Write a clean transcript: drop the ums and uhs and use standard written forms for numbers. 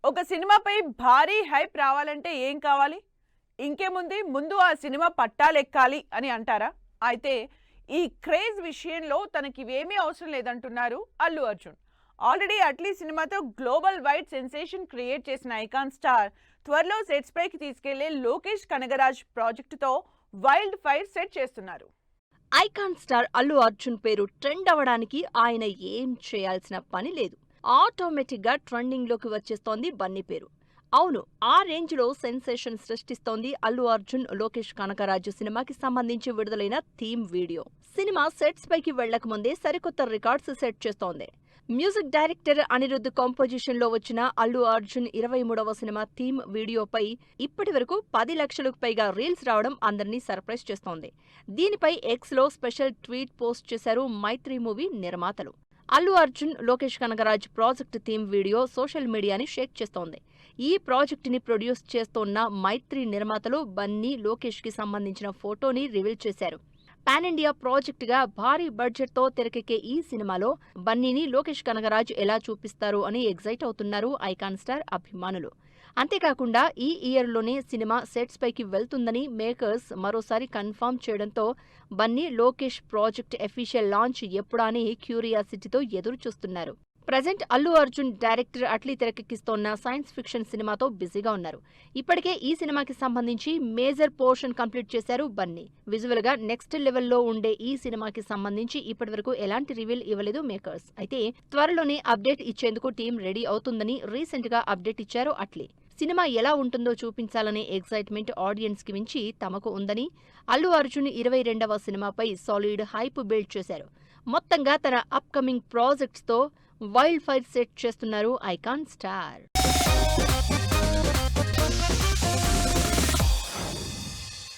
ఒక సినిమాపై భారీ హైప్ రావాలంటే ఏం కావాలి? ఇంకేముంది, ముందు ఆ సినిమా పట్టాలెక్కాలి అని అంటారా? అయితే ఈ క్రేజ్ విషయంలో తనకివేమీ అవసరం లేదంటున్నారు అల్లు అర్జున్. ఆల్రెడీ 'అట్లీ' సినిమాతో గ్లోబల్ వైడ్ సెన్సేషన్ క్రియేట్ చేసిన ఐకాన్ స్టార్ త్వరలో సెట్స్ పైకి తీసుకెళ్లే లోకేష్ కనగరాజ్ ప్రాజెక్టుతో వైల్డ్ ఫైర్ సెట్ చేస్తున్నారు. ఐకాన్ స్టార్ అల్లు అర్జున్ పేరు ట్రెండ్ అవ్వడానికి ఆయన ఏం చేయాల్సిన పని లేదు. ఆటోమేటిక్ గా ట్రెండింగ్ లోకి వచ్చేస్తోంది బన్నీ పేరు. అవును, ఆ రేంజ్ లో సెన్సేషన్ సృష్టిస్తోంది అల్లు అర్జున్ లోకేష్ కనకరాజు సినిమాకి సంబంధించి విడుదలైన థీమ్ వీడియో. సినిమా సెట్స్ పైకి వెళ్లకముందే సరికొత్త రికార్డ్స్ సెట్ చేస్తోంది. మ్యూజిక్ డైరెక్టర్ అనిరుద్ధ్ కాంపోజిషన్ లో వచ్చిన అల్లు అర్జున్ 23వ సినిమా థీమ్ వీడియోపై ఇప్పటి వరకు 10 లక్షలకు పైగా రీల్స్ రావడం అందరినీ సర్ప్రైజ్ చేస్తోంది. దీనిపై ఎక్స్ లో స్పెషల్ ట్వీట్ పోస్ట్ చేశారు మైత్రి మూవీ నిర్మాతలు. Allu Arjun Lokesh Kanagaraj project theme video social మీడియాని షేక్ చేస్తోంది. ఈ ప్రాజెక్ట్ ని ప్రొడ్యూస్ చేస్తోన్న మైత్రి నిర్మాతలు బన్నీ, లోకేష్ కి సంబంధించిన ఫోటోని రివీల్ చేశారు. పాన్ ఇండియా ప్రాజెక్ట్ గా భారీ బడ్జెట్ తో తెరకెక్కే ఈ సినిమాలో బన్నీని లోకేష్ కనగరాజ్ ఎలా చూపిస్తారు అని ఎగ్జైట్ అవుతున్నారు ఐకాన్ స్టార్ అభిమానులు. అంతేకాకుండా ఈ ఇయర్ లోనే సినిమా సెట్స్ పైకి వెళ్తుందని మేకర్స్ మరోసారి కన్ఫర్మ్ చేయడంతో Bunny Lokesh project official launch ఎప్పుడా అని క్యూరియాసిటీతో ఎదురు చూస్తున్నారు. ప్రజెంట్ అల్లు అర్జున్ డైరెక్టర్ అట్లీ తెరకెక్కిస్తోన్న సైన్స్ ఫిక్షన్ సినిమాతో బిజీగా ఉన్నారు. ఇప్పటికే ఈ సినిమాకి సంబంధించి మేజర్ పోర్షన్ కంప్లీట్ చేశారు బన్నీ. విజువల్ గా నెక్స్ట్ లెవెల్లో ఉండే ఈ సినిమాకి సంబంధించి ఇప్పటివరకు ఎలాంటి రివీల్ ఇవ్వలేదు మేకర్స్. అయితే త్వరలోనే అప్డేట్ ఇచ్చేందుకు టీం రెడీ అవుతుందని రీసెంట్ గా అప్డేట్ ఇచ్చారు అట్లీ. సినిమా ఎలా ఉంటుందో చూపించాలనే ఎక్సైట్మెంట్ ఆడియన్స్ కి మించి తమకు ఉందని అల్లు అర్జున్ 22వ సినిమాపై సాలిడ్ హైప్ బిల్డ్ చేశారు. మొత్తంగా తన అప్కమింగ్ ప్రాజెక్ట్స్ తో వైల్డ్ ఫైర్ సెట్ చేస్తున్నారు ఐకాన్ స్టార్.